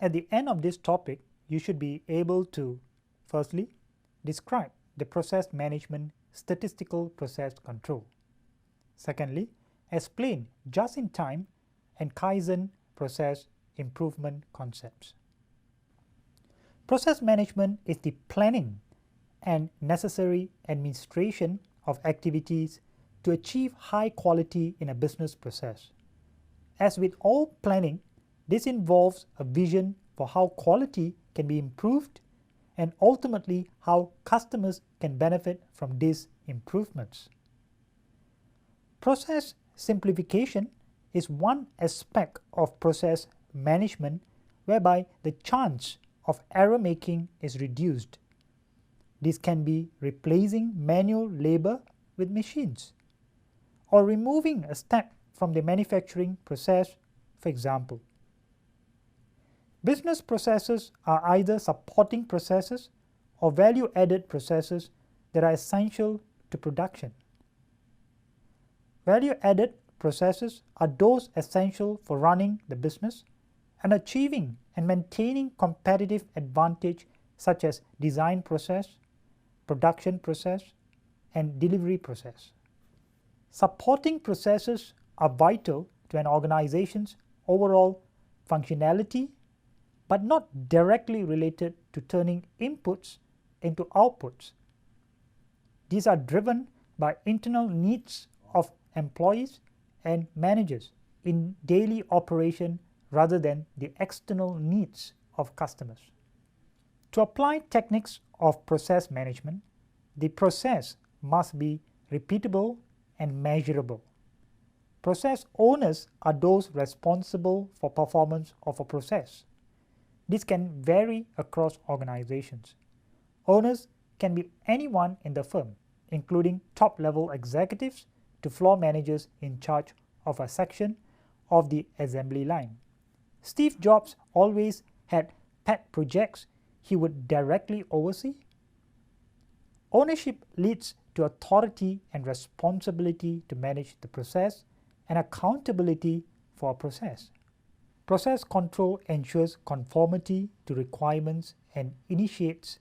At the end of this topic, you should be able to, firstly, describe the process management statistical process control. Secondly, explain just-in-time and Kaizen process improvement concepts. Process management is the planning and necessary administration of activities to achieve high quality in a business process. As with all planning, this involves a vision for how quality can be improved and ultimately how customers can benefit from these improvements. Process simplification is one aspect of process management whereby the chance of error making is reduced. This can be replacing manual labor with machines, or removing a step from the manufacturing process, for example. Business processes are either supporting processes or value-added processes that are essential to production. Value-added processes are those essential for running the business and achieving and maintaining competitive advantage such as design process, production process, and delivery process. Supporting processes are vital to an organization's overall functionality, but not directly related to turning inputs into outputs. These are driven by internal needs of employees and managers in daily operation rather than the external needs of customers. To apply techniques of process management, the process must be repeatable and measurable. Process owners are those responsible for performance of a process. This can vary across organizations. Owners can be anyone in the firm, including top-level executives to floor managers in charge of a section of the assembly line. Steve Jobs always had pet projects he would directly oversee. Ownership leads to authority and responsibility to manage the process and accountability for a process. Process control ensures conformity to requirements and initiates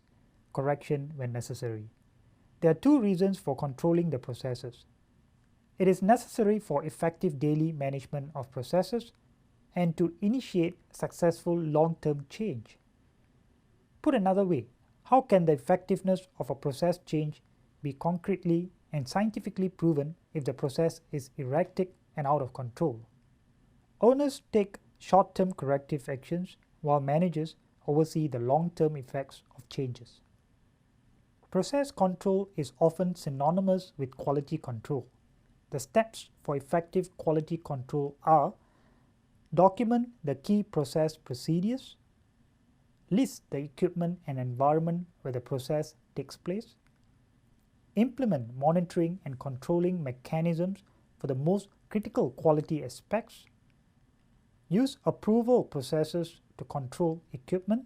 correction when necessary. There are two reasons for controlling the processes. It is necessary for effective daily management of processes and to initiate successful long-term change. Put another way, how can the effectiveness of a process change be concretely and scientifically proven if the process is erratic and out of control? Owners take short-term corrective actions while managers oversee the long-term effects of changes. Process control is often synonymous with quality control. The steps for effective quality control are: document the key process procedures, list the equipment and environment where the process takes place, implement monitoring and controlling mechanisms for the most critical quality aspects, use approval processes to control equipment,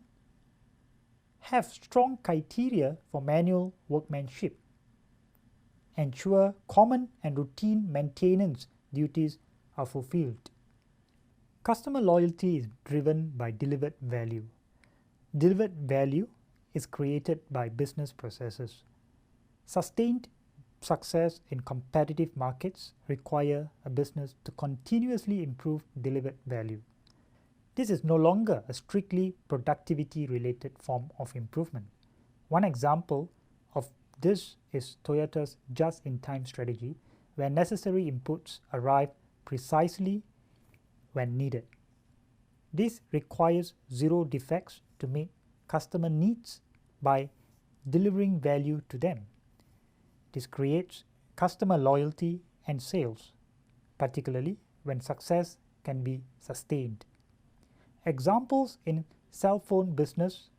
have strong criteria for manual workmanship, ensure common and routine maintenance duties are fulfilled. Customer loyalty is driven by delivered value. Delivered value is created by business processes. Sustained success in competitive markets require a business to continuously improve delivered value. This is no longer a strictly productivity-related form of improvement. One example of this is Toyota's just-in-time strategy, where necessary inputs arrive precisely when needed. This requires zero defects to meet customer needs by delivering value to them. This creates customer loyalty and sales, particularly when success can be sustained. Examples in cell phone business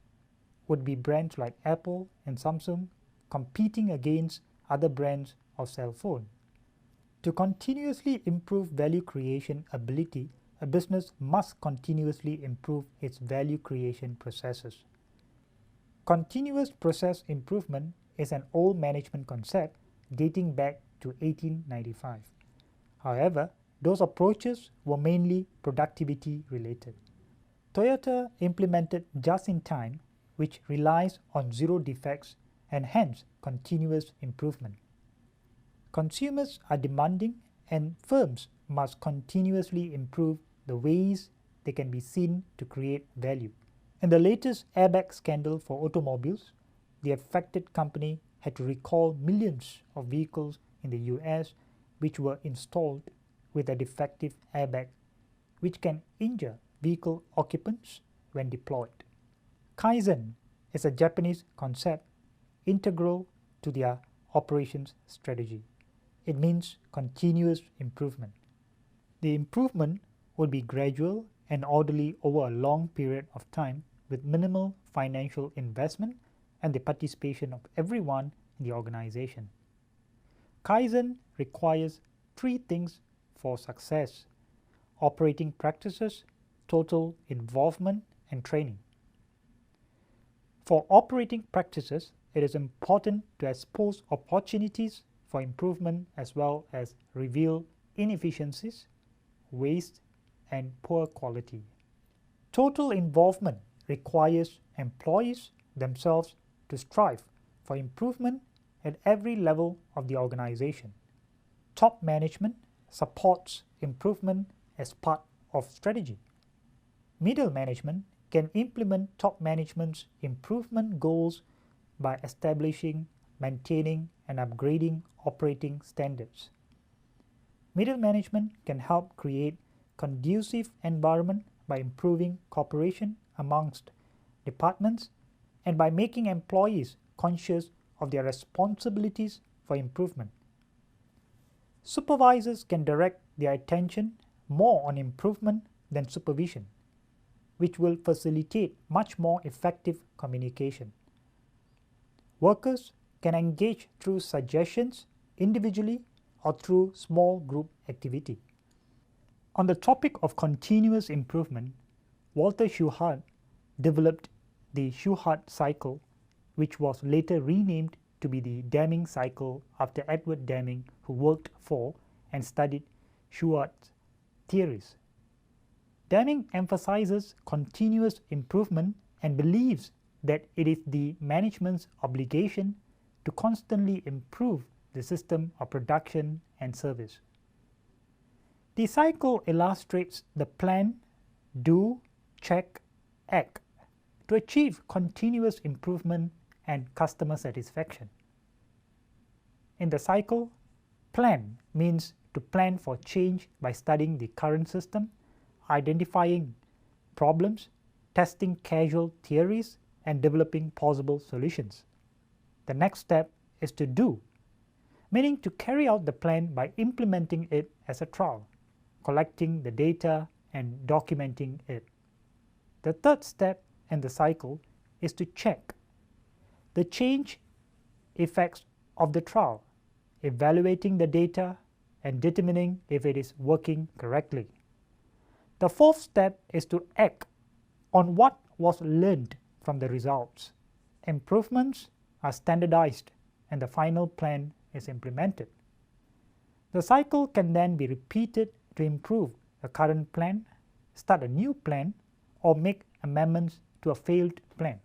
would be brands like Apple and Samsung competing against other brands of cell phone. To continuously improve value creation ability, a business must continuously improve its value creation processes. Continuous process improvement is an old management concept dating back to 1895. However, those approaches were mainly productivity related. Toyota implemented just-in-time, which relies on zero defects and hence continuous improvement. Consumers are demanding and firms must continuously improve the ways they can be seen to create value. In the latest airbag scandal for automobiles, the affected company had to recall millions of vehicles in the US which were installed with a defective airbag, which can injure vehicle occupants when deployed. Kaizen is a Japanese concept integral to their operations strategy. It means continuous improvement. The improvement will be gradual and orderly over a long period of time with minimal financial investment and the participation of everyone in the organization. Kaizen requires three things for success: operating practices, total involvement, and training. For operating practices, it is important to expose opportunities for improvement as well as reveal inefficiencies, waste, and poor quality. Total involvement requires employees themselves to strive for improvement at every level of the organization. Top management supports improvement as part of strategy. Middle management can implement top management's improvement goals by establishing, maintaining, and upgrading operating standards. Middle management can help create conducive environment by improving cooperation amongst departments and by making employees conscious of their responsibilities for improvement. Supervisors can direct their attention more on improvement than supervision, which will facilitate much more effective communication. Workers can engage through suggestions individually or through small group activity. On the topic of continuous improvement, Walter Shewhart developed the Shewhart cycle, which was later renamed to be the Deming cycle after Edward Deming, who worked for and studied Shewart's theories. Deming emphasizes continuous improvement and believes that it is the management's obligation to constantly improve the system of production and service. The cycle illustrates the plan, do, check, act to achieve continuous improvement and customer satisfaction. In the cycle, plan means to plan for change by studying the current system, identifying problems, testing causal theories, and developing possible solutions. The next step is to do, meaning to carry out the plan by implementing it as a trial, collecting the data and documenting it. The third step in the cycle is to check the change effects of the trial, evaluating the data and determining if it is working correctly. The fourth step is to act on what was learned from the results. Improvements are standardized and the final plan is implemented. The cycle can then be repeated to improve the current plan, start a new plan, or make amendments to a failed plan.